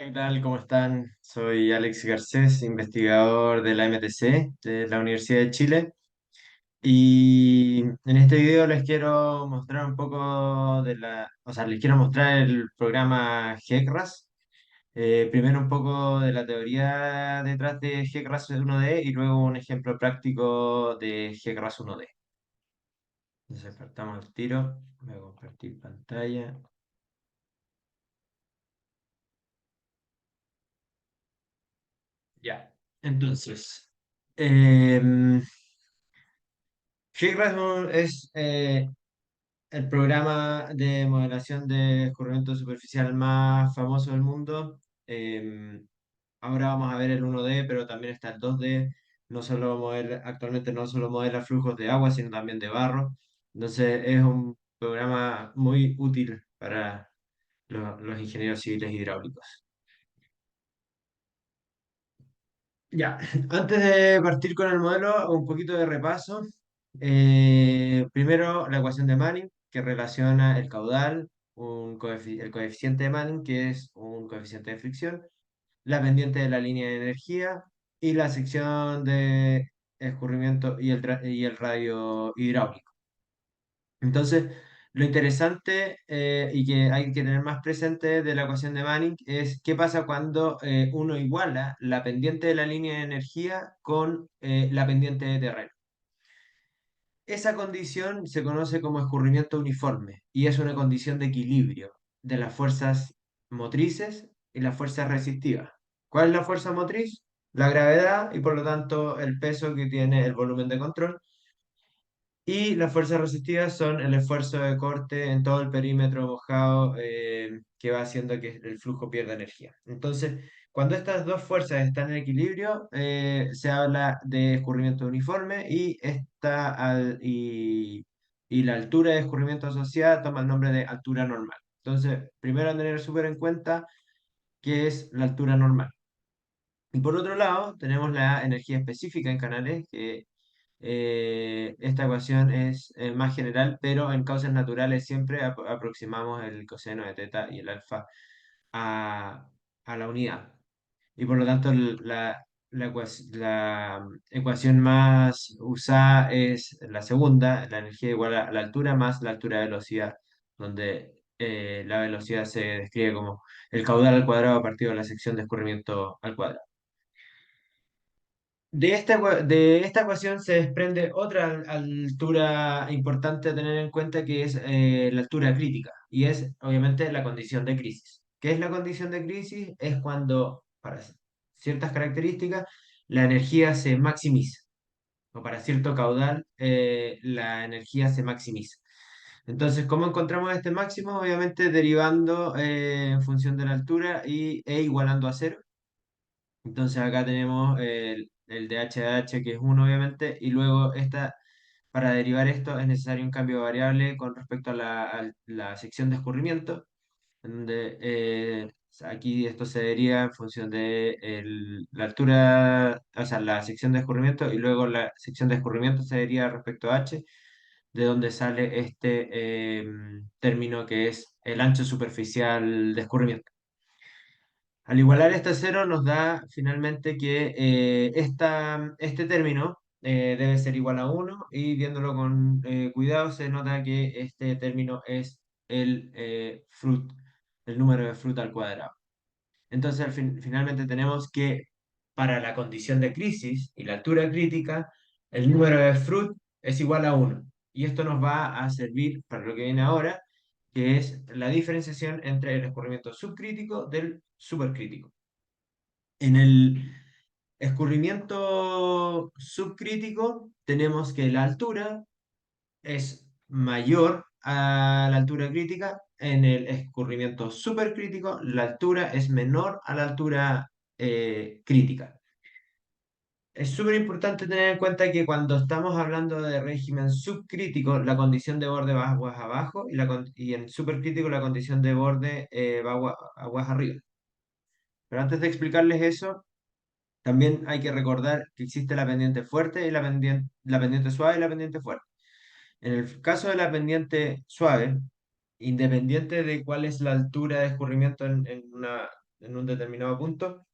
¿Qué tal? ¿Cómo están? Soy Alex Garcés, investigador de la MTC, de la Universidad de Chile. Y en este video les quiero mostrar un poco les quiero mostrar el programa GECRAS. Primero un poco de la teoría detrás de GECRAS 1D y luego un ejemplo práctico de GECRAS 1D. Entonces partamos el tiro. Voy a compartir pantalla. Ya. Entonces, em, GECRAS es el programa de modelación de escurrimiento superficial más famoso del mundo. Ahora vamos a ver el 1D, pero también está el 2D. Actualmente no solo modela flujos de agua, sino también de barro. Entonces es un programa muy útil para los ingenieros civiles hidráulicos. Ya, antes de partir con el modelo, un poquito de repaso. Primero, la ecuación de Manning, que relaciona el caudal, el coeficiente de Manning, que es un coeficiente de fricción, la pendiente de la línea de energía y la sección de escurrimiento y el radio hidráulico. Entonces, lo interesante y que hay que tener más presente de la ecuación de Manning es qué pasa cuando uno iguala la pendiente de la línea de energía con la pendiente de terreno. Esa condición se conoce como escurrimiento uniforme y es una condición de equilibrio de las fuerzas motrices y las fuerzas resistivas. ¿Cuál es la fuerza motriz? La gravedad y por lo tanto el peso que tiene el volumen de control. Y las fuerzas resistivas son el esfuerzo de corte en todo el perímetro mojado que va haciendo que el flujo pierda energía. Entonces, cuando estas dos fuerzas están en equilibrio, se habla de escurrimiento uniforme y la altura de escurrimiento asociada toma el nombre de altura normal. Entonces, primero tener súper en cuenta qué es la altura normal. Y por otro lado, tenemos la energía específica en canales, que esta ecuación es más general, pero en causas naturales siempre aproximamos el coseno de teta y el alfa a, a la unidad. Y por lo tanto, la ecuación más usada es la segunda, la energía igual a la altura más la altura de velocidad, donde la velocidad se describe como el caudal al cuadrado partido de la sección de escurrimiento al cuadrado. De esta ecuación se desprende otra altura importante a tener en cuenta que es la altura crítica y es obviamente la condición de crisis. ¿Qué es la condición de crisis? Es cuando para ciertas características la energía se maximiza o para cierto caudal la energía se maximiza. Entonces, ¿cómo encontramos este máximo? Obviamente derivando en función de la altura e igualando a cero. Entonces acá tenemos el DH que es uno obviamente, y luego para derivar esto es necesario un cambio de variable con respecto a la sección de escurrimiento, en donde aquí esto se deriva en función de la altura, o sea, la sección de escurrimiento, y luego la sección de escurrimiento se deriva respecto a H, de donde sale este término que es el ancho superficial de escurrimiento. Al igualar este cero nos da finalmente que este término debe ser igual a uno y viéndolo con cuidado se nota que este término es el número de fruta al cuadrado. Entonces finalmente tenemos que para la condición de crisis y la altura crítica, el número de Fruit es igual a uno. Y esto nos va a servir para lo que viene ahora, que es la diferenciación entre el escurrimiento subcrítico del supercrítico. En el escurrimiento subcrítico tenemos que la altura es mayor a la altura crítica. En el escurrimiento supercrítico la altura es menor a la altura crítica. Es súper importante tener en cuenta que cuando estamos hablando de régimen subcrítico, la condición de borde va aguas abajo y en supercrítico la condición de borde va aguas arriba. Pero antes de explicarles eso, también hay que recordar que existe la pendiente fuerte y la pendiente suave y la pendiente fuerte. En el caso de la pendiente suave, independiente de cuál es la altura de escurrimiento en un determinado punto,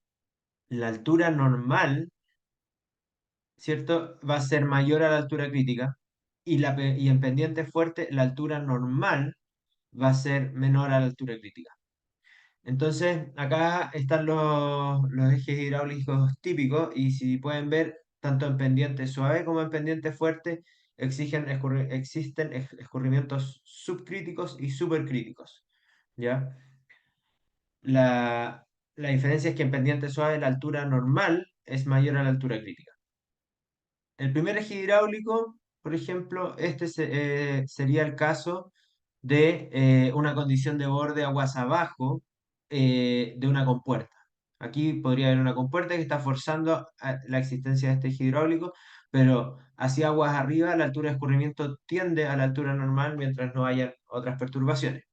la altura normal, ¿cierto? Va a ser mayor a la altura crítica y en pendiente fuerte la altura normal va a ser menor a la altura crítica. Entonces, acá están los ejes hidráulicos típicos y si pueden ver, tanto en pendiente suave como en pendiente fuerte existen escurrimientos subcríticos y supercríticos, ¿ya? La diferencia es que en pendiente suave la altura normal es mayor a la altura crítica. El primer eje hidráulico, por ejemplo, sería el caso de una condición de borde aguas abajo de una compuerta. Aquí podría haber una compuerta que está forzando la existencia de este eje hidráulico, pero hacia aguas arriba la altura de escurrimiento tiende a la altura normal mientras no haya otras perturbaciones.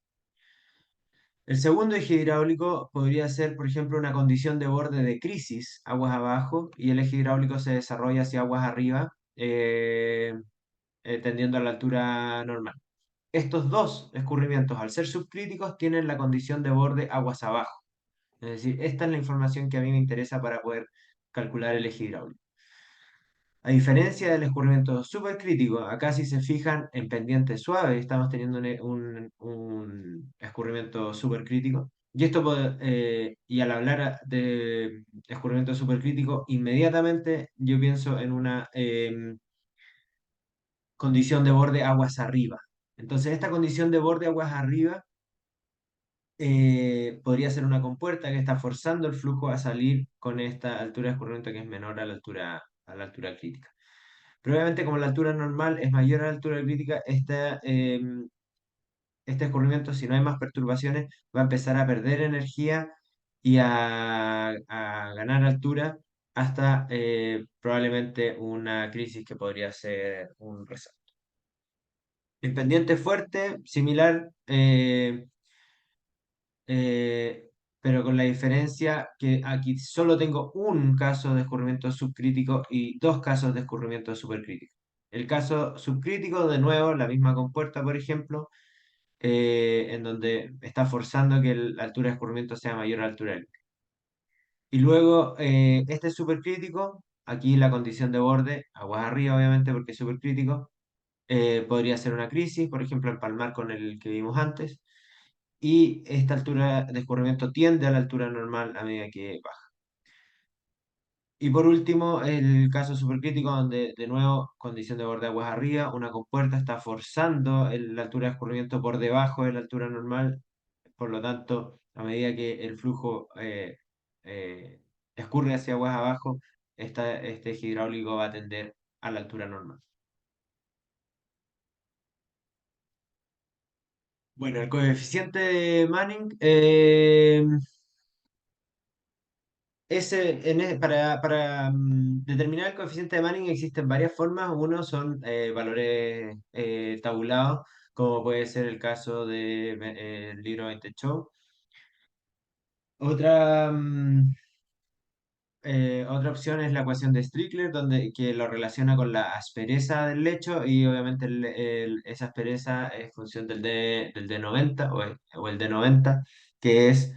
El segundo eje hidráulico podría ser, por ejemplo, una condición de borde de crisis, aguas abajo, y el eje hidráulico se desarrolla hacia aguas arriba, tendiendo a la altura normal. Estos dos escurrimientos, al ser subcríticos, tienen la condición de borde aguas abajo. Es decir, esta es la información que a mí me interesa para poder calcular el eje hidráulico. A diferencia del escurrimiento supercrítico, acá si se fijan en pendiente suave, estamos teniendo un escurrimiento supercrítico. Y al hablar de escurrimiento supercrítico, inmediatamente yo pienso en una condición de borde aguas arriba. Entonces, esta condición de borde aguas arriba podría ser una compuerta que está forzando el flujo a salir con esta altura de escurrimiento que es menor a la altura crítica. Pero obviamente como la altura normal es mayor a la altura crítica, este escurrimiento, si no hay más perturbaciones, va a empezar a perder energía y a ganar altura hasta probablemente una crisis que podría ser un resalto. En pendiente fuerte, similar, eh, pero con la diferencia que aquí solo tengo un caso de escurrimiento subcrítico y dos casos de escurrimiento supercrítico. El caso subcrítico, de nuevo, la misma compuerta, por ejemplo, en donde está forzando que la altura de escurrimiento sea mayor a la altura del. Y luego, este es supercrítico, aquí la condición de borde, aguas arriba, obviamente, porque es supercrítico, podría ser una crisis, por ejemplo, empalmar con el que vimos antes y esta altura de escurrimiento tiende a la altura normal a medida que baja. Y por último, el caso supercrítico donde de nuevo condición de borde aguas arriba, una compuerta está forzando la altura de escurrimiento por debajo de la altura normal, por lo tanto, a medida que el flujo eh, escurre hacia aguas abajo, este eje hidráulico va a tender a la altura normal. Bueno, el coeficiente de Manning para determinar el coeficiente de Manning existen varias formas. Uno son valores tabulados, como puede ser el caso del libro 20 Show. Otra, otra opción es la ecuación de Strickler, que lo relaciona con la aspereza del lecho y obviamente esa aspereza es función del D90 o el D90, que es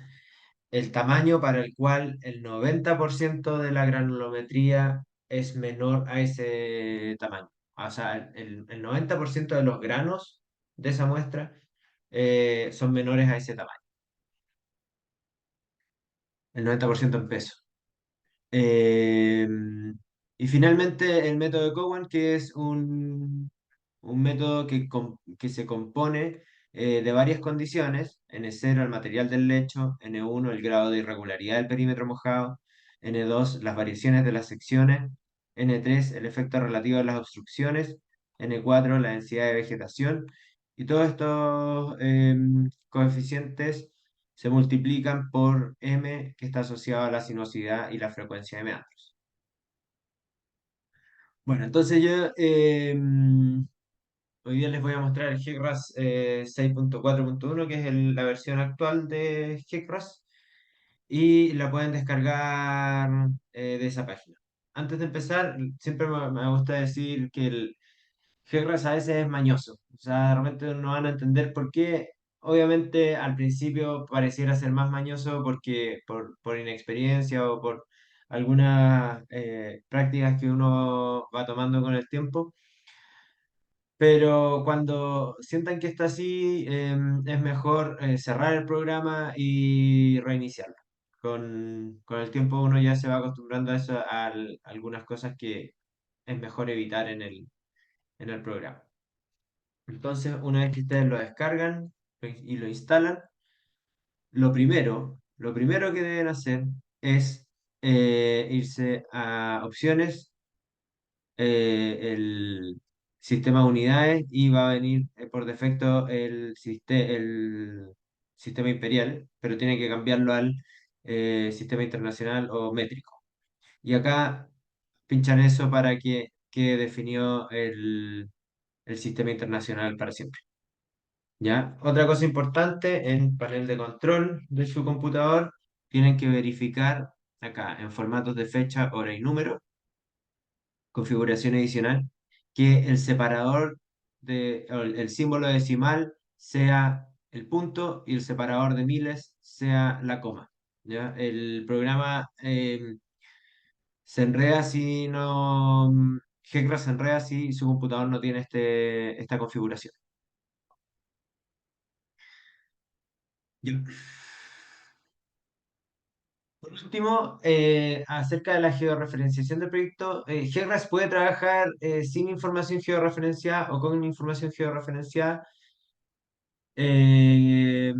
el tamaño para el cual el 90% de la granulometría es menor a ese tamaño. O sea, el 90% de los granos de esa muestra son menores a ese tamaño, el 90% en peso. Eh, y finalmente el método de Cowan, que es un método que se compone de varias condiciones: N0, el material del lecho; N1, el grado de irregularidad del perímetro mojado; N2, las variaciones de las secciones; N3, el efecto relativo de las obstrucciones; N4, la densidad de vegetación. Y todos estos coeficientes se multiplican por m, que está asociado a la sinuosidad y la frecuencia de meandros. Bueno, entonces yo hoy día les voy a mostrar el GECRAS 6.4.1, que es la versión actual de GECRAS, y la pueden descargar de esa página. Antes de empezar, siempre me gusta decir que el GECRAS a veces es mañoso, o sea, realmente no van a entender por qué obviamente al principio pareciera ser más mañoso porque por inexperiencia o por algunas prácticas que uno va tomando con el tiempo, pero cuando sientan que está así, es mejor cerrar el programa y reiniciarlo. Con el tiempo uno ya se va acostumbrando a eso, algunas cosas que es mejor evitar en el programa. Entonces, una vez que ustedes lo descargan y lo instalan, lo primero que deben hacer es irse a opciones, el sistema de unidades y va a venir por defecto el sistema imperial, pero tiene que cambiarlo al sistema internacional o métrico. Y acá pinchan eso para que quede definido el sistema internacional para siempre. ¿Ya? Otra cosa importante, en panel de control de su computador, tienen que verificar acá en formatos de fecha, hora y número, configuración adicional, que el separador o el símbolo decimal sea el punto y el separador de miles sea la coma. ¿Ya? El programa se enreda si no... Hecra se enreda si su computador no tiene esta configuración. Ya. Por último, acerca de la georreferenciación del proyecto, GERAS puede trabajar sin información georreferenciada o con información georreferenciada, eh,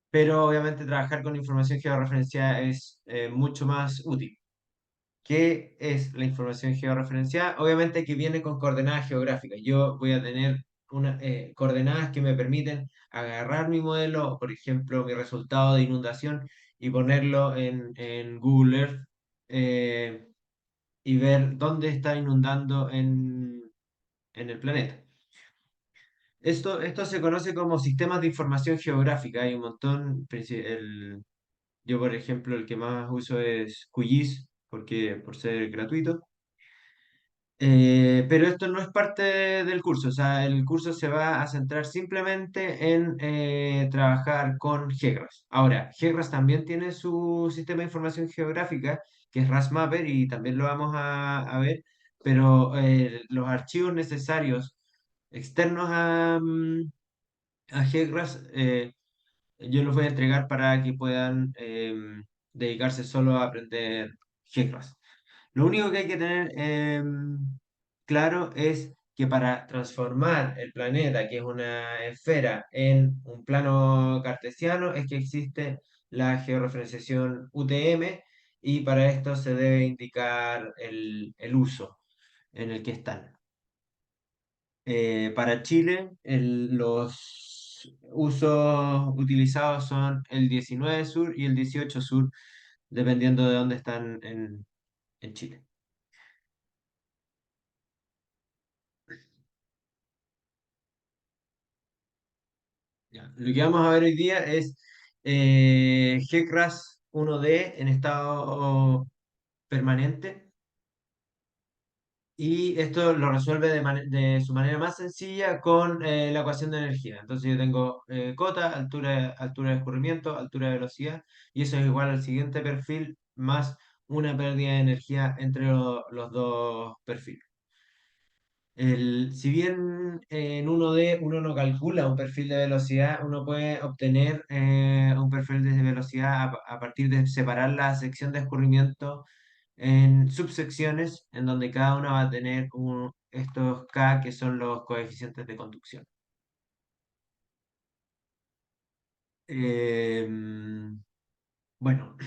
pero obviamente trabajar con información georreferenciada es mucho más útil. ¿Qué es la información georreferenciada? Obviamente que viene con coordenadas geográficas. Yo voy a tener coordenadas que me permiten agarrar mi modelo, por ejemplo, mi resultado de inundación, y ponerlo en Google Earth eh, y ver dónde está inundando en el planeta. Esto se conoce como sistemas de información geográfica. Hay un montón. Yo, por ejemplo, el que más uso es QGIS, por ser gratuito. Pero esto no es parte del curso, o sea, el curso se va a centrar simplemente en trabajar con GEGRAS. Ahora, GEGRAS también tiene su sistema de información geográfica, que es RASMapper, y también lo vamos a ver, pero los archivos necesarios externos a GEGRAS, yo los voy a entregar para que puedan dedicarse solo a aprender GEGRAS. Lo único que hay que tener claro es que para transformar el planeta, que es una esfera, en un plano cartesiano, es que existe la georreferenciación UTM y para esto se debe indicar el uso en el que están. Para Chile, los usos utilizados son el 19 sur y el 18 sur, dependiendo de dónde están en Chile. Ya. Lo que vamos a ver hoy día es GCRAS 1D en estado permanente y esto lo resuelve de su manera más sencilla con la ecuación de energía. Entonces yo tengo cota, altura de escurrimiento, altura de velocidad y eso es igual al siguiente perfil más una pérdida de energía entre los dos perfiles. Si bien en 1D uno no calcula un perfil de velocidad, uno puede obtener un perfil de velocidad a partir de separar la sección de escurrimiento en subsecciones, en donde cada una va a tener estos K que son los coeficientes de conducción. Bueno,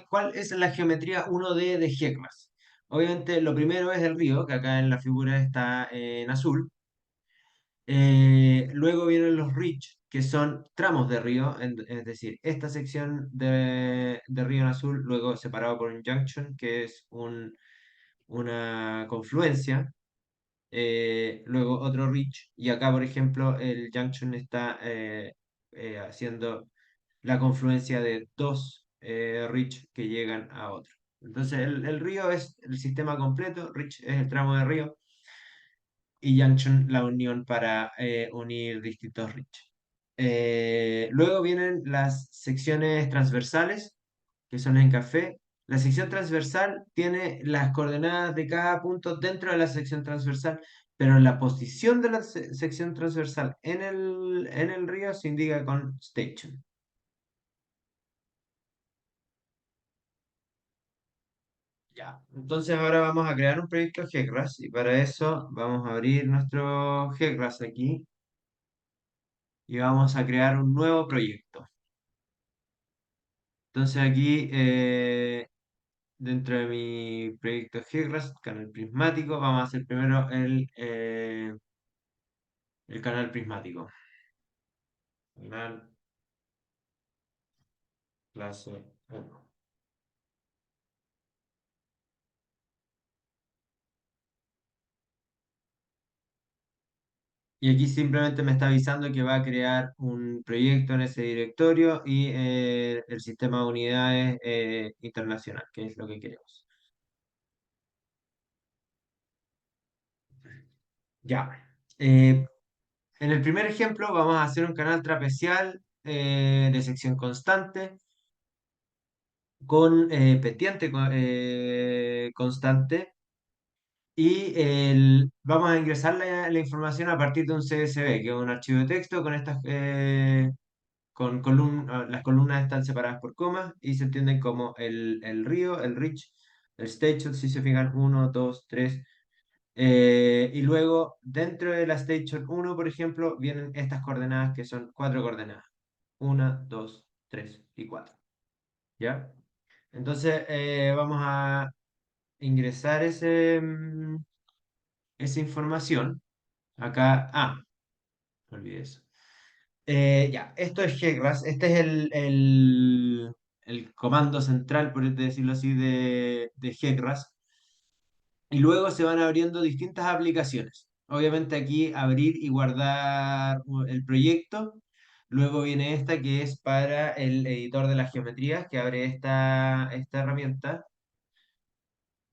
¿cuál es la geometría 1D de GECMAS? Obviamente lo primero es el río, que acá en la figura está en azul. Luego vienen los reach, que son tramos de río, es decir, esta sección de río en azul, luego separado por un junction, que es una confluencia, luego otro reach, y acá, por ejemplo, el junction está haciendo la confluencia de dos reach que llegan a otro. Entonces, el río es el sistema completo, reach es el tramo de río, y junction la unión para unir distintos reach. Luego vienen las secciones transversales, que son en café. La sección transversal tiene las coordenadas de cada punto dentro de la sección transversal, pero la posición de la sección transversal en el río se indica con station. Ya. Entonces ahora vamos a crear un proyecto GECRAS y para eso vamos a abrir nuestro GECRAS aquí y vamos a crear un nuevo proyecto. Entonces aquí dentro de mi proyecto GECRAS, canal prismático, vamos a hacer primero el canal prismático. Canal clase 1. Y aquí simplemente me está avisando que va a crear un proyecto en ese directorio y el sistema de unidades internacional, que es lo que queremos. Ya. Eh, en el primer ejemplo vamos a hacer un canal trapecial de sección constante con pendiente constante y vamos a ingresar la información a partir de un CSV, que es un archivo de texto con estas las columnas están separadas por comas y se entienden como el río, el reach, el station, si se fijan, uno 2 3 y luego dentro de la station uno por ejemplo, vienen estas coordenadas que son cuatro coordenadas. Una 2 3 y 4. ¿Ya? Entonces vamos a ingresar esa información. Acá, no olvidé eso. Ya, esto es GECRAS, este es el comando central, por decirlo así, de GECRAS, y luego se van abriendo distintas aplicaciones. Obviamente aquí abrir y guardar el proyecto, luego viene esta que es para el editor de las geometrías, que abre esta herramienta,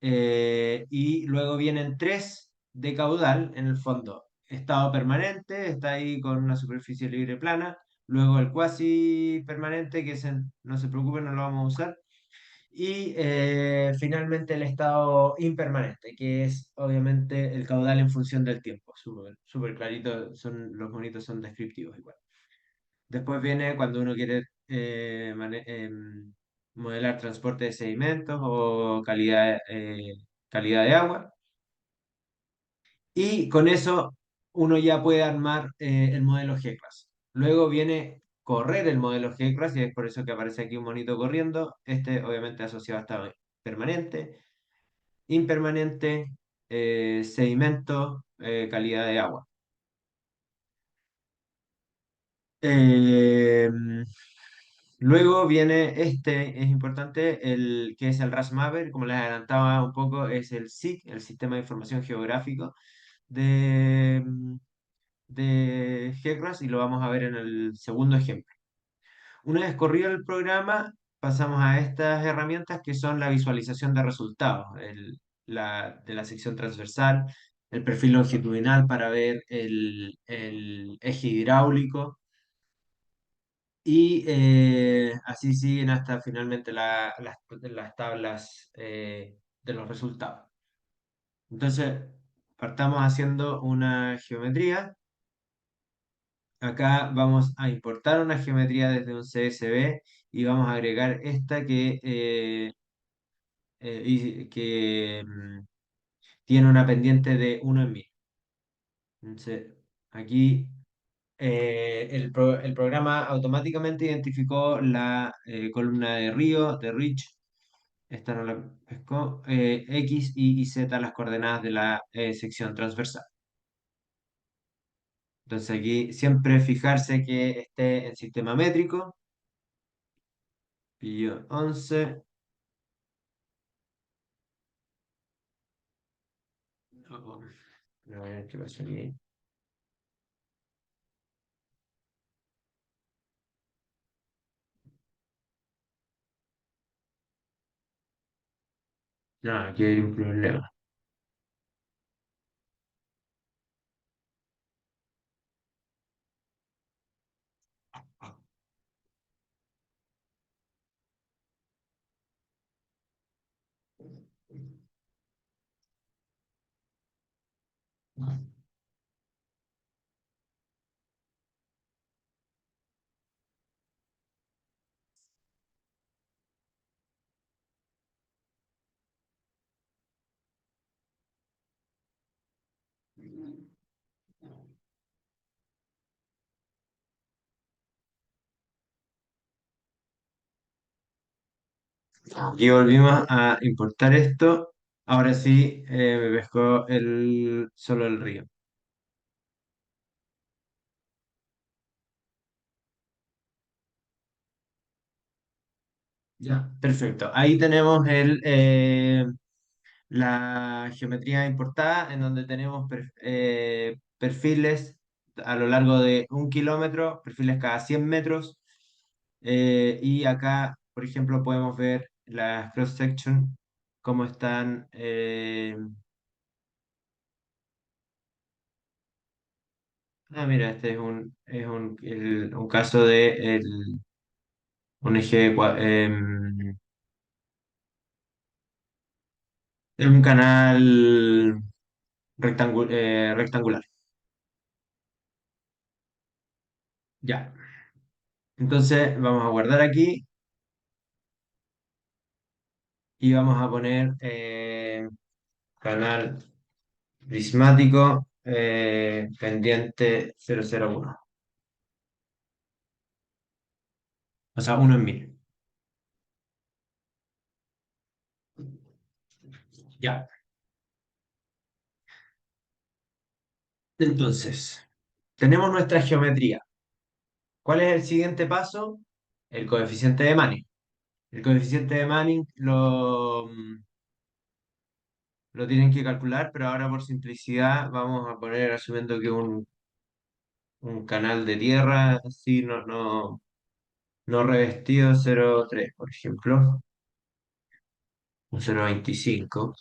y luego vienen tres de caudal, en el fondo. Estado permanente, está ahí con una superficie libre plana. Luego el cuasi permanente, que ese no se preocupen, no lo vamos a usar. Y finalmente el estado impermanente, que es obviamente el caudal en función del tiempo. Súper súper clarito, los monitos son descriptivos igual. Después viene cuando uno quiere modelar transporte de sedimentos o calidad de agua. Y con eso uno ya puede armar el modelo GClass. Luego viene correr el modelo GClass y es por eso que aparece aquí un monito corriendo. Este obviamente asociado a estado permanente, impermanente, sedimento, calidad de agua. Eh, Luego viene este, es importante, el que es el RASMapper, como les adelantaba un poco, es el SIG, el Sistema de Información Geográfico de, de GECRAS, y lo vamos a ver en el segundo ejemplo. Una vez corrido el programa, pasamos a estas herramientas que son la visualización de resultados, de la sección transversal, el perfil longitudinal para ver el eje hidráulico y así siguen hasta finalmente las tablas de los resultados. Entonces, partamos haciendo una geometría. Acá vamos a importar una geometría desde un CSV y vamos a agregar esta que tiene una pendiente de 1 en 1000. Entonces, aquí el programa automáticamente identificó la columna de río, de Rich. Esta no la pescó. X, Y y Z las coordenadas de la sección transversal. Entonces aquí siempre fijarse que esté en sistema métrico. Pillo 11. Oh, a ver qué pasó aquí. No, aquí hay un problema. Aquí volvimos a importar esto. Ahora sí, me pescó solo el río. Ya, perfecto. Ahí tenemos la geometría importada, en donde tenemos perfiles a lo largo de 1 kilómetro, perfiles cada 100 metros. Y acá, por ejemplo, podemos ver las cross-section, cómo están. Mira, este es un caso de un eje, de un canal rectangular. Ya. Entonces, vamos a guardar aquí y vamos a poner canal prismático pendiente 001. O sea, 1 en 1000. Ya. Entonces, tenemos nuestra geometría. ¿Cuál es el siguiente paso? El coeficiente de Manning. El coeficiente de Manning lo tienen que calcular, pero ahora por simplicidad vamos a poner, asumiendo que un canal de tierra, así no revestido 0,3, por ejemplo, un 0,25.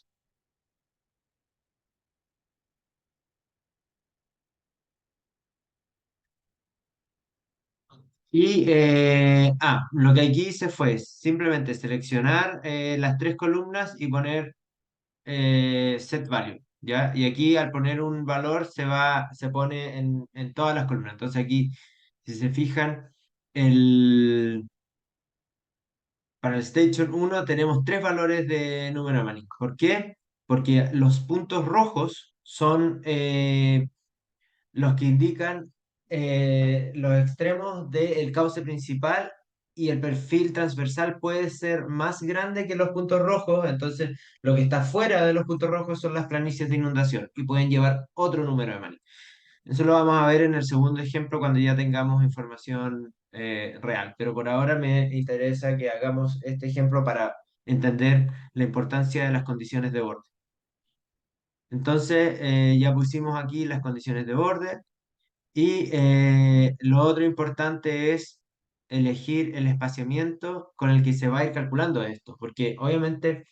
Lo que aquí hice fue simplemente seleccionar las tres columnas y poner set value, ¿ya? Y aquí al poner un valor se pone en todas las columnas. Entonces aquí, si se fijan, el, para el Station 1 tenemos tres valores de número de Manning. ¿Por qué? Porque los puntos rojos son los que indican los extremos del cauce principal, y el perfil transversal puede ser más grande que los puntos rojos. Entonces lo que está fuera de los puntos rojos son las planicies de inundación y pueden llevar otro número de Manning. Eso lo vamos a ver en el segundo ejemplo cuando ya tengamos información real, pero por ahora me interesa que hagamos este ejemplo para entender la importancia de las condiciones de borde. Entonces, ya pusimos aquí las condiciones de borde. Y lo otro importante es elegir el espaciamiento con el que se va a ir calculando esto, porque obviamente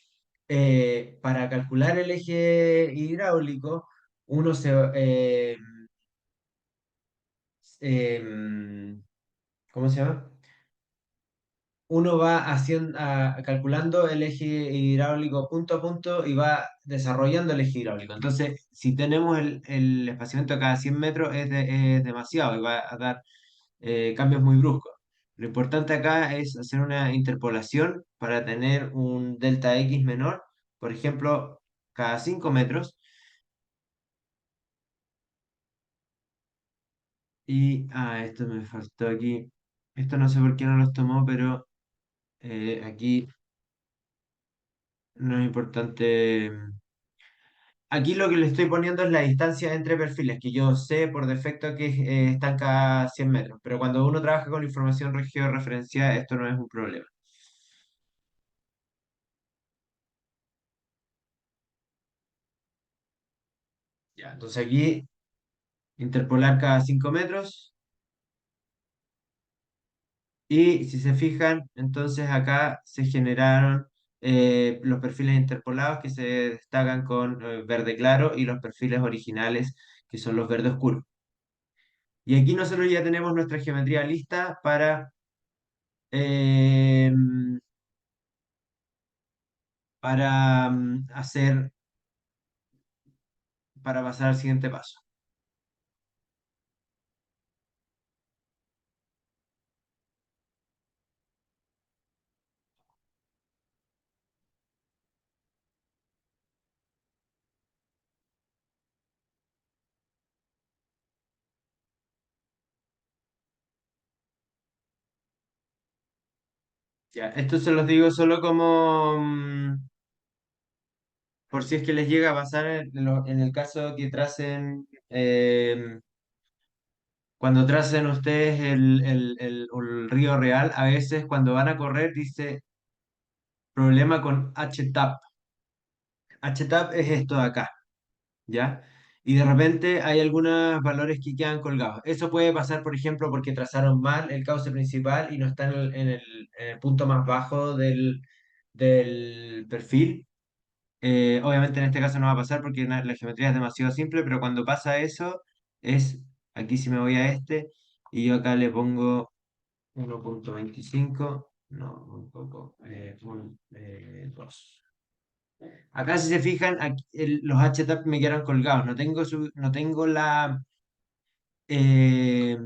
para calcular el eje hidráulico, uno ¿cómo se llama? Uno va calculando el eje hidráulico punto a punto y va desarrollando el eje hidráulico. Entonces, si tenemos el espaciamiento cada 100 metros, es demasiado y va a dar cambios muy bruscos. Lo importante acá es hacer una interpolación para tener un delta X menor, por ejemplo, cada 5 metros. Esto me faltó aquí. Esto no sé por qué no los tomó, pero aquí no es importante. Aquí lo que le estoy poniendo es la distancia entre perfiles, que yo sé por defecto que están cada 100 metros, pero cuando uno trabaja con información georreferenciada, esto no es un problema. Ya, entonces aquí interpolar cada 5 metros. Y si se fijan, entonces acá se generaron los perfiles interpolados que se destacan con verde claro, y los perfiles originales que son los verde oscuros. Y aquí nosotros ya tenemos nuestra geometría lista eh, para hacer, para pasar al siguiente paso. Ya, esto se los digo solo como por si es que les llega a pasar en el caso que tracen, cuando tracen ustedes el río Real, a veces cuando van a correr dice problema con HTAP. HTAP es esto de acá, ¿ya? Y de repente hay algunos valores que quedan colgados. Eso puede pasar, por ejemplo, porque trazaron mal el cauce principal y no está en el punto más bajo del perfil. Obviamente en este caso no va a pasar porque la geometría es demasiado simple, pero cuando pasa eso es, aquí si me voy a este y yo acá le pongo 1.25, no, un poco, 2. Acá si se fijan, los HTAP me quedaron colgados, no tengo eh,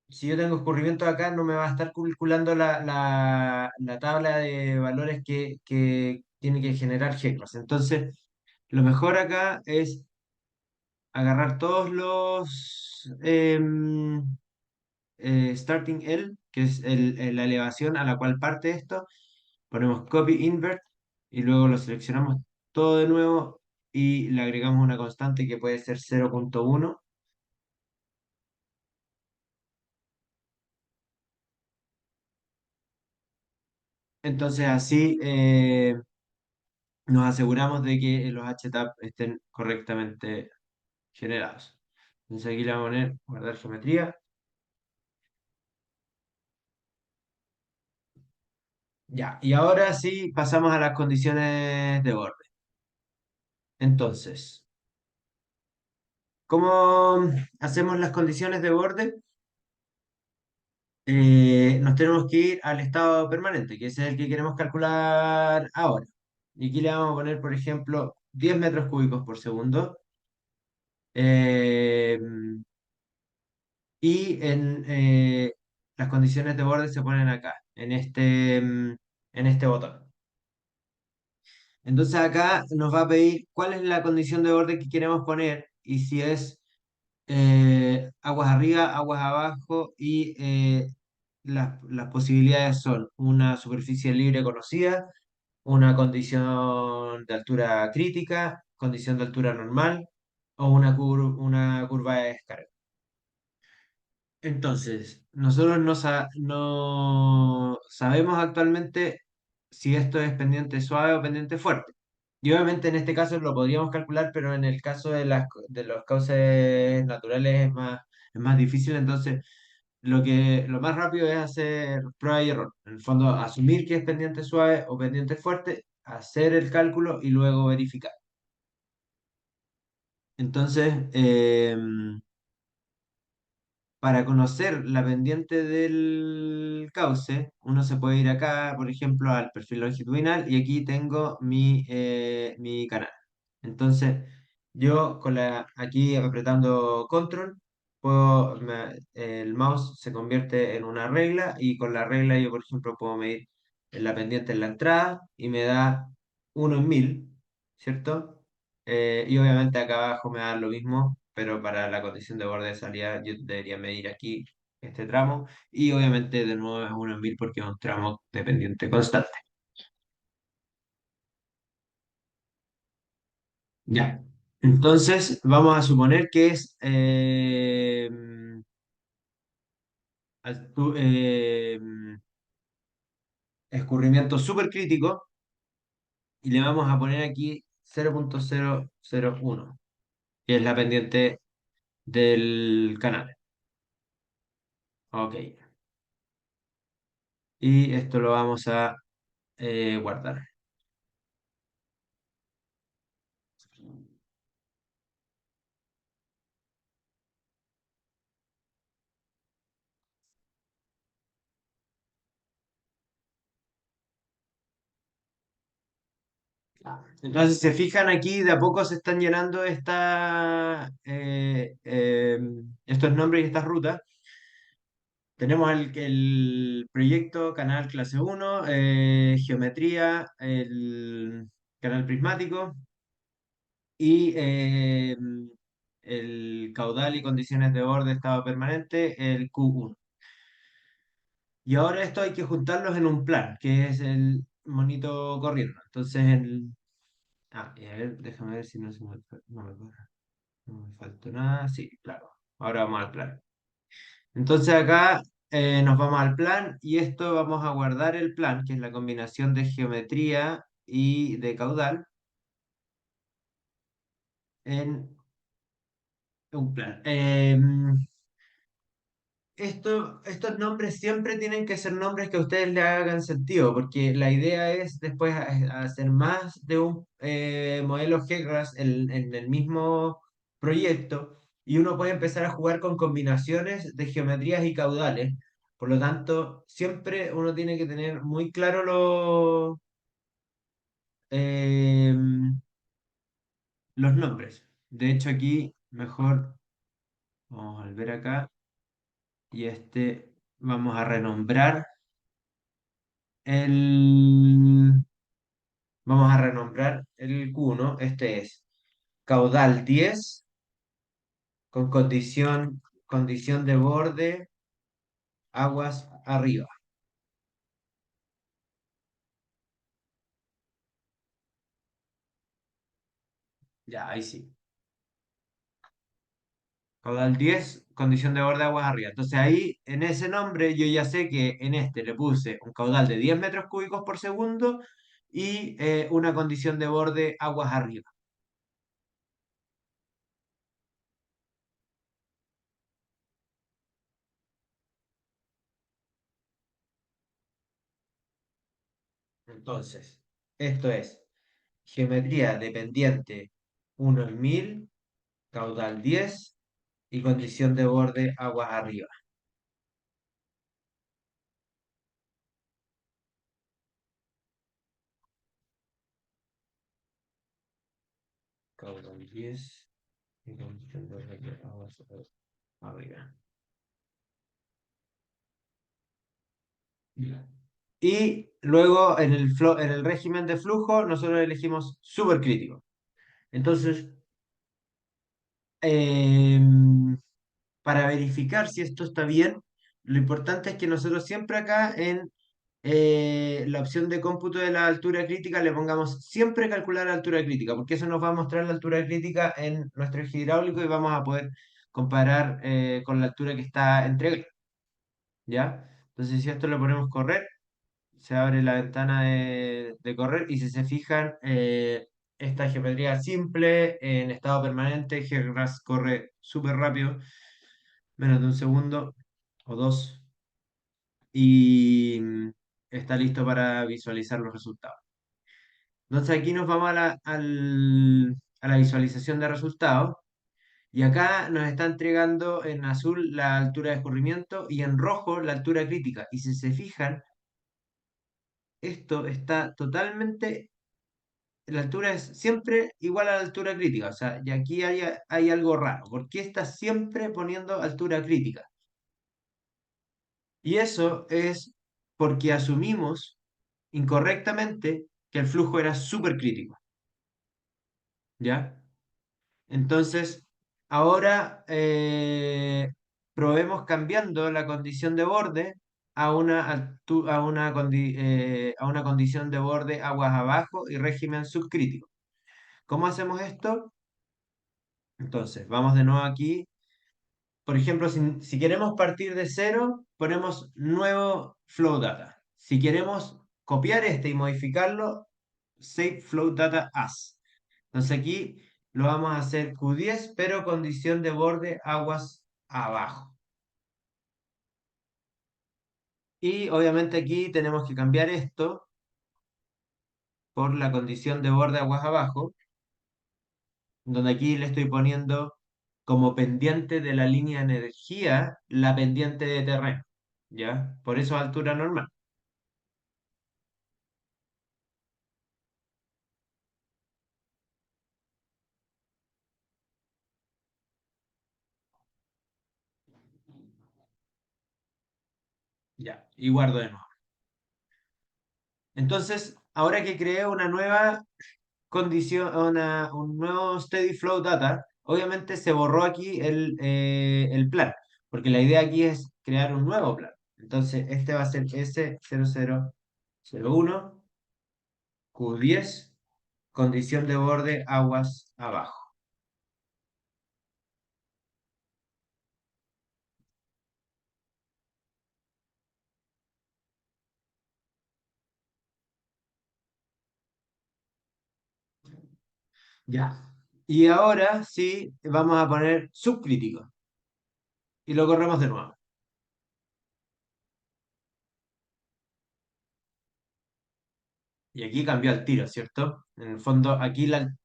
si yo tengo escurrimiento acá, no me va a estar calculando la tabla de valores que tiene que generar GECRAS. Entonces, lo mejor acá es agarrar todos los starting L, que es la elevación a la cual parte esto, ponemos copy invert y luego lo seleccionamos todo de nuevo y le agregamos una constante que puede ser 0.1. Entonces así nos aseguramos de que los HTAP estén correctamente generados. Entonces aquí le vamos a poner guardar geometría. Ya, y ahora sí pasamos a las condiciones de borde. Entonces, ¿cómo hacemos las condiciones de borde? Nos tenemos que ir al estado permanente, que ese es el que queremos calcular ahora. Y aquí le vamos a poner, por ejemplo, 10 metros cúbicos por segundo. Eh, las condiciones de borde se ponen acá, en este botón. Entonces acá nos va a pedir cuál es la condición de borde que queremos poner y si es aguas arriba, aguas abajo y las posibilidades son una superficie libre conocida, una condición de altura crítica, condición de altura normal o una curva de descarga. Entonces, nosotros no sabemos actualmente si esto es pendiente suave o pendiente fuerte. Y obviamente en este caso lo podríamos calcular, pero en el caso de los cauces naturales es más difícil. Entonces, lo más rápido es hacer prueba y error. En el fondo, asumir que es pendiente suave o pendiente fuerte, hacer el cálculo y luego verificar. Entonces, para conocer la pendiente del cauce, uno se puede ir acá, por ejemplo, al perfil longitudinal y aquí tengo mi canal. Entonces, yo aquí apretando control, el mouse se convierte en una regla y con la regla yo, por ejemplo, puedo medir la pendiente en la entrada y me da 1 en 1000, ¿cierto? Y obviamente acá abajo me da lo mismo, pero para la condición de borde de salida yo debería medir aquí este tramo y obviamente de nuevo es 1 en 1000 porque es un tramo de pendiente constante. Ya. Entonces, vamos a suponer que es altu- eh, escurrimiento supercrítico y le vamos a poner aquí 0.001, que es la pendiente del canal. Ok. Y esto lo vamos a guardar. Entonces, se fijan aquí, de a poco se están llenando estos nombres y estas rutas. Tenemos el proyecto Canal Clase 1, Geometría, el canal prismático y el caudal y condiciones de borde estado permanente, el Q1. Y ahora esto hay que juntarlos en un plan, que es el monito corriendo. Entonces, y a ver, déjame ver si no se me, no me faltó nada. Sí, claro. Ahora vamos al plan. Entonces acá nos vamos al plan y esto vamos a guardar el plan, que es la combinación de geometría y de caudal, en un plan. Estos nombres siempre tienen que ser nombres que a ustedes le hagan sentido, porque la idea es después hacer más de un modelo GECRAS en el mismo proyecto y uno puede empezar a jugar con combinaciones de geometrías y caudales. Por lo tanto, siempre uno tiene que tener muy claro eh, los nombres. De hecho, aquí mejor vamos a volver acá y vamos a renombrar. El, Vamos a renombrar el Q1. Este es caudal 10 con condición de borde, aguas arriba. Ya, ahí sí. Caudal 10 condición de borde, aguas arriba. Entonces ahí, en ese nombre, yo ya sé que en este le puse un caudal de 10 metros cúbicos por segundo y una condición de borde, aguas arriba. Entonces, esto es geometría dependiente 1 en 1000, caudal 10 y condición de borde aguas arriba. Caudal 10 y condición de borde aguas arriba. Y luego en el régimen de flujo nosotros elegimos supercrítico. Entonces, em, para verificar si esto está bien, lo importante es que nosotros siempre acá en la opción de cómputo de la altura crítica le pongamos siempre calcular altura crítica, porque eso nos va a mostrar la altura crítica en nuestro eje hidráulico y vamos a poder comparar con la altura que está entregada, ¿ya? Entonces, si esto lo ponemos correr, se abre la ventana de correr y si se fijan, esta geometría simple en estado permanente, GeoGras corre súper rápido, menos de un segundo o dos, y está listo para visualizar los resultados. Entonces aquí nos vamos a la visualización de resultados y acá nos está entregando en azul la altura de escurrimiento y en rojo la altura crítica. Y si se fijan, esto está totalmente, la altura es siempre igual a la altura crítica. O sea, y aquí hay algo raro. ¿Por qué está siempre poniendo altura crítica? Y eso es porque asumimos incorrectamente que el flujo era súper crítico, ¿ya? Entonces, ahora probemos cambiando la condición de borde a una condición de borde aguas abajo y régimen subcrítico. ¿Cómo hacemos esto? Entonces, vamos de nuevo aquí. Por ejemplo, si queremos partir de cero, ponemos nuevo flow data. Si queremos copiar este y modificarlo, save flow data as. Entonces aquí lo vamos a hacer Q10, pero condición de borde aguas abajo. Y obviamente aquí tenemos que cambiar esto por la condición de borde aguas abajo, donde aquí le estoy poniendo como pendiente de la línea de energía la pendiente de terreno, ¿ya? Por eso altura normal. Ya, y guardo de nuevo. Entonces, ahora que creé una nueva condición, un nuevo steady flow data, obviamente se borró aquí el plan, porque la idea aquí es crear un nuevo plan. Entonces, este va a ser S0001 Q10, condición de borde aguas abajo. Ya. Y ahora sí, vamos a poner subcrítico y lo corremos de nuevo. Y aquí cambió el tiro, ¿cierto? En el fondo, aquí la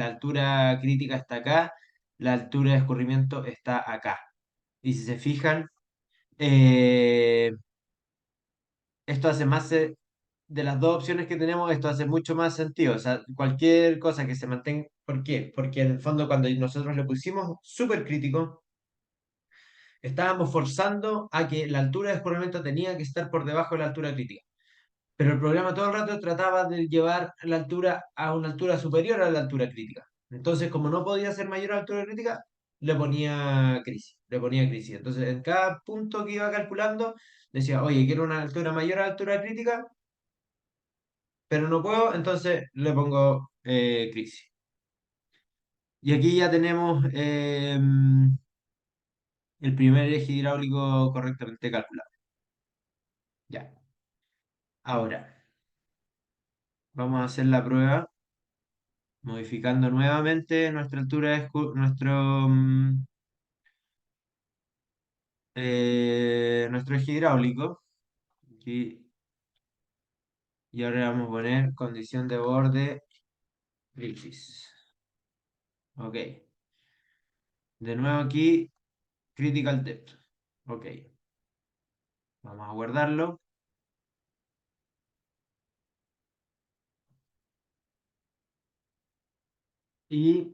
altura crítica está acá, la altura de escurrimiento está acá. Y si se fijan, eh, esto hace más, de las dos opciones que tenemos, esto hace mucho más sentido. O sea, cualquier cosa que se mantenga, ¿por qué? Porque en el fondo cuando nosotros le pusimos súper crítico, estábamos forzando a que la altura de escurrimiento tenía que estar por debajo de la altura crítica. Pero el programa todo el rato trataba de llevar la altura a una altura superior a la altura crítica. Entonces, como no podía ser mayor a la altura crítica, le ponía crisis, le ponía crisis. Entonces, en cada punto que iba calculando, decía, oye, quiero una altura mayor a la altura crítica, pero no puedo, entonces le pongo crisis. Y aquí ya tenemos el primer eje hidráulico correctamente calculado. Ya. Ahora, vamos a hacer la prueba modificando nuevamente nuestra altura de nuestro eje hidráulico. Aquí, y ahora le vamos a poner condición de borde crisis. Ok. De nuevo aquí, critical depth. Ok. Vamos a guardarlo. Y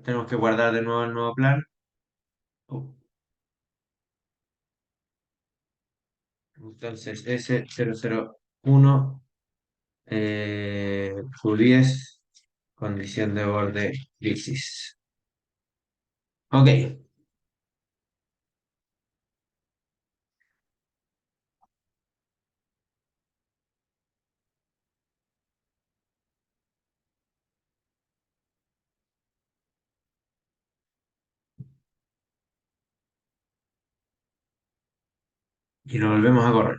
tenemos que guardar de nuevo el nuevo plan. Oh, entonces, S001 Q10, condición de borde crisis. Ok. Y lo volvemos a correr.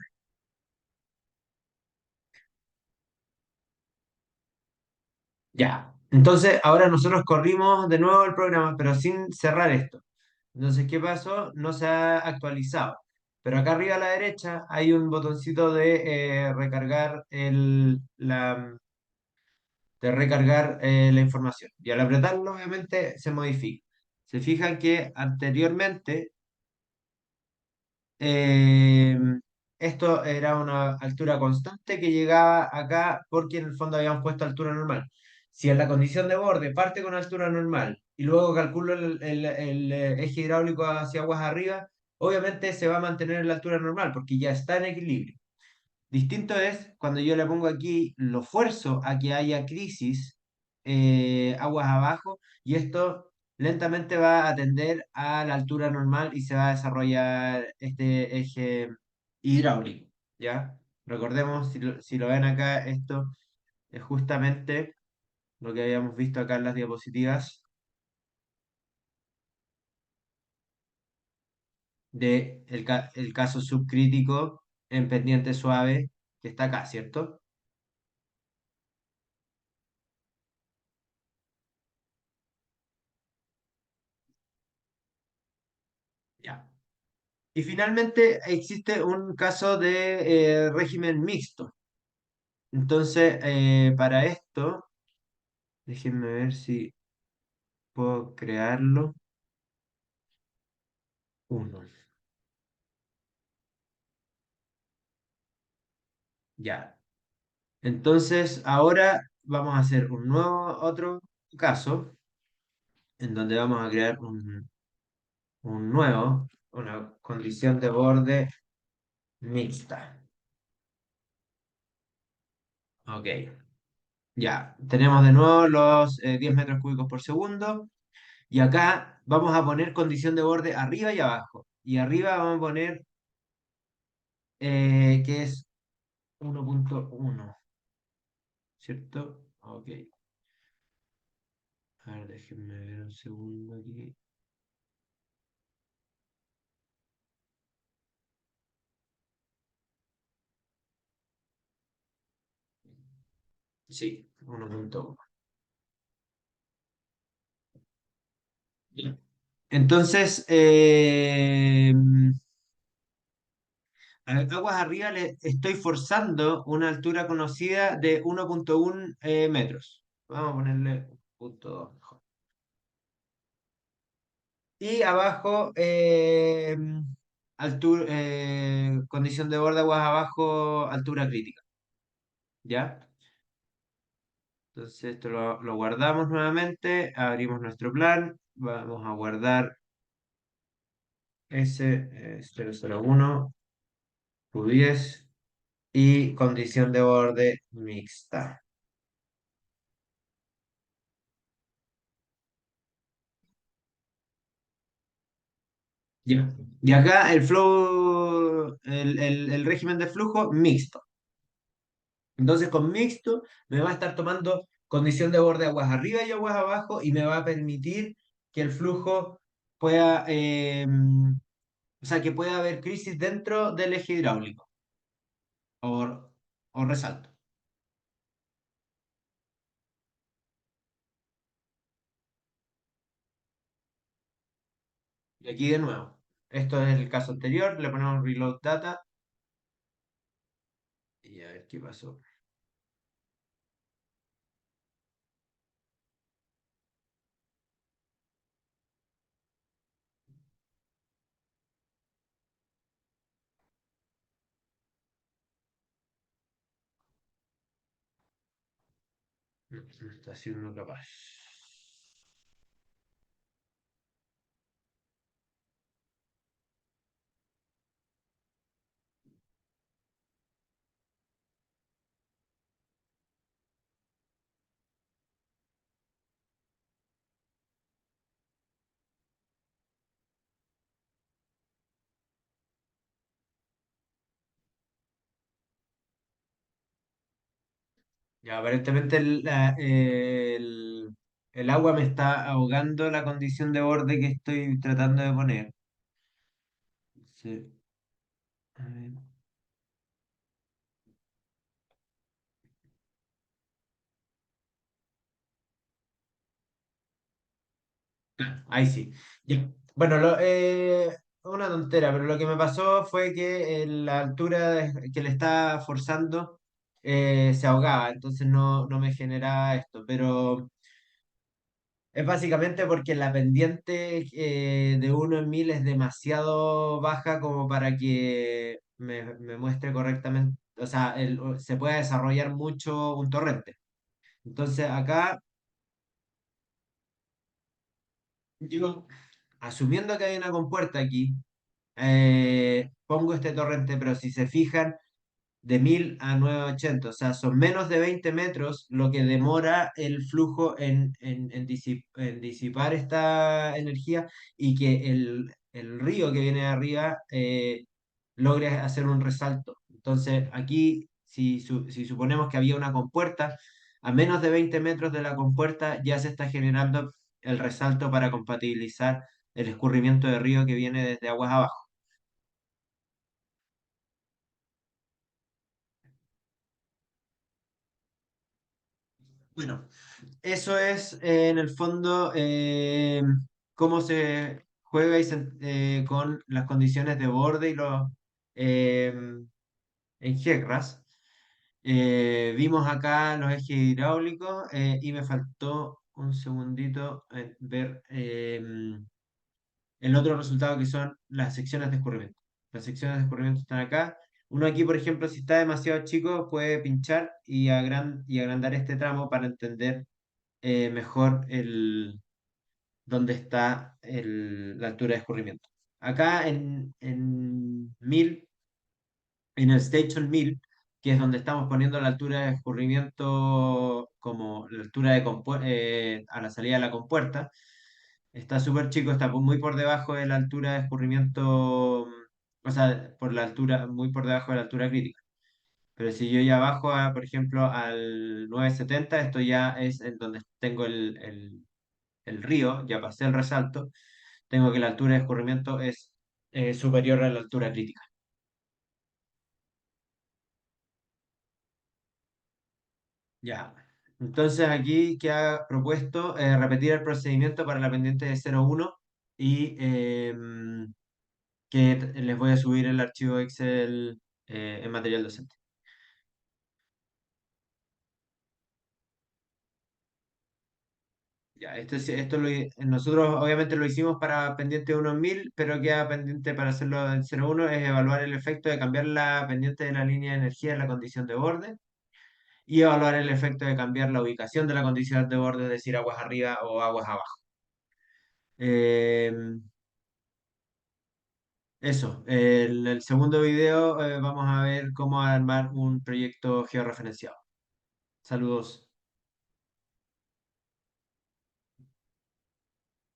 Ya. Entonces, ahora nosotros corrimos de nuevo el programa, pero sin cerrar esto. Entonces, ¿qué pasó? No se ha actualizado. Pero acá arriba a la derecha hay un botoncito de recargar la información. Y al apretarlo, obviamente, se modifica. Se fijan que anteriormente Eh, esto era una altura constante que llegaba acá porque en el fondo habíamos puesto altura normal. Si en la condición de borde parte con altura normal y luego calculo el eje hidráulico hacia aguas arriba, obviamente se va a mantener en la altura normal porque ya está en equilibrio. Distinto es cuando yo le pongo aquí, lo fuerzo a que haya crisis aguas abajo y esto lentamente va a tender a la altura normal y se va a desarrollar este eje hidráulico, ¿ya? Recordemos, si lo ven acá, esto es justamente lo que habíamos visto acá en las diapositivas de el caso subcrítico en pendiente suave que está acá, ¿cierto? Ya. Y finalmente existe un caso de régimen mixto. Entonces, para esto, déjenme ver si puedo crearlo. Uno. Ya. Entonces, ahora vamos a hacer un nuevo, otro caso, en donde vamos a crear un. una condición de borde mixta. Ok, ya, tenemos de nuevo los 10 metros cúbicos por segundo. Y acá vamos a poner condición de borde arriba y abajo. Y arriba vamos a poner que es 1.1, ¿cierto? Ok. A ver, déjenme ver un segundo aquí. Sí, 1.1. Entonces, a aguas arriba le estoy forzando una altura conocida de 1.1 metros. Vamos a ponerle punto 2 mejor. Y abajo, condición de borde aguas abajo, altura crítica. ¿Ya? Entonces esto lo guardamos nuevamente, abrimos nuestro plan, vamos a guardar S001, Q10 y condición de borde mixta. Ya. Y acá el flow, el régimen de flujo mixto. Entonces con mixto me va a estar tomando condición de borde aguas arriba y aguas abajo y me va a permitir que el flujo pueda, o sea, que pueda haber crisis dentro del eje hidráulico o, o resalto. Y aquí de nuevo, esto es el caso anterior, le ponemos reload data y a ver qué pasó. No, no está siendo capaz. Ya, aparentemente el agua me está ahogando la condición de borde que estoy tratando de poner. Sí. A ver. Ahí sí. Ya. Bueno, una tontera, pero lo que me pasó fue que la altura que le estaba forzando se ahogaba, entonces no me generaba esto, pero es básicamente porque la pendiente de 1 en 1000 es demasiado baja como para que me muestre correctamente, o sea, se pueda desarrollar mucho un torrente. Entonces acá, yo, asumiendo que hay una compuerta aquí, pongo este torrente, pero si se fijan, de 1000 a 980, o sea, son menos de 20 metros lo que demora el flujo en disipar esta energía y que el río que viene de arriba logre hacer un resalto. Entonces, aquí, si suponemos que había una compuerta, a menos de 20 metros de la compuerta ya se está generando el resalto para compatibilizar el escurrimiento de río que viene desde aguas abajo. Bueno, eso es en el fondo cómo se juega con las condiciones de borde y los eh, en GECRAS. Vimos acá los ejes hidráulicos y me faltó un segundito ver el otro resultado que son las secciones de escurrimiento. Las secciones de escurrimiento están acá. Uno aquí, por ejemplo, si está demasiado chico, puede pinchar y agrandar este tramo para entender mejor donde está la altura de escurrimiento. Acá en 1000, en el Station 1000, que es donde estamos poniendo la altura de escurrimiento como la altura a la salida de la compuerta, está súper chico, está muy por debajo de la altura de escurrimiento, o sea, por la altura, muy por debajo de la altura crítica. Pero si yo ya bajo, por ejemplo, al 970, esto ya es en donde tengo el río, ya pasé el resalto, tengo que la altura de escurrimiento es superior a la altura crítica. Ya. Entonces aquí queda propuesto repetir el procedimiento para la pendiente de 01 y les voy a subir el archivo Excel en material docente. Ya, nosotros obviamente lo hicimos para pendiente 1 en 1000, pero queda pendiente para hacerlo en 01 es evaluar el efecto de cambiar la pendiente de la línea de energía en la condición de borde y evaluar el efecto de cambiar la ubicación de la condición de borde, es decir, aguas arriba o aguas abajo. Eh, en el segundo video vamos a ver cómo armar un proyecto georreferenciado. Saludos.